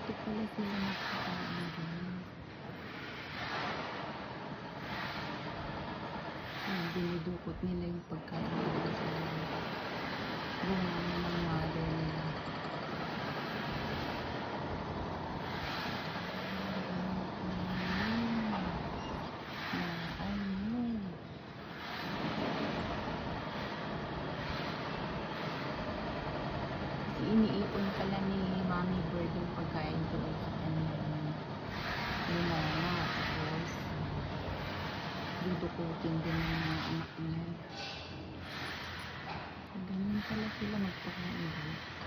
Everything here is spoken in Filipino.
dito pala sila nagkakain guys. Dinidukot nila yung pagkain dito sa bunga ng mother nila. Iniipon pala ni Mommy Bird yung pagkain doon sa kanyang limona. Tapos, dudukutin din ng mga anak niya. Ganyan pala sila magpakain doon.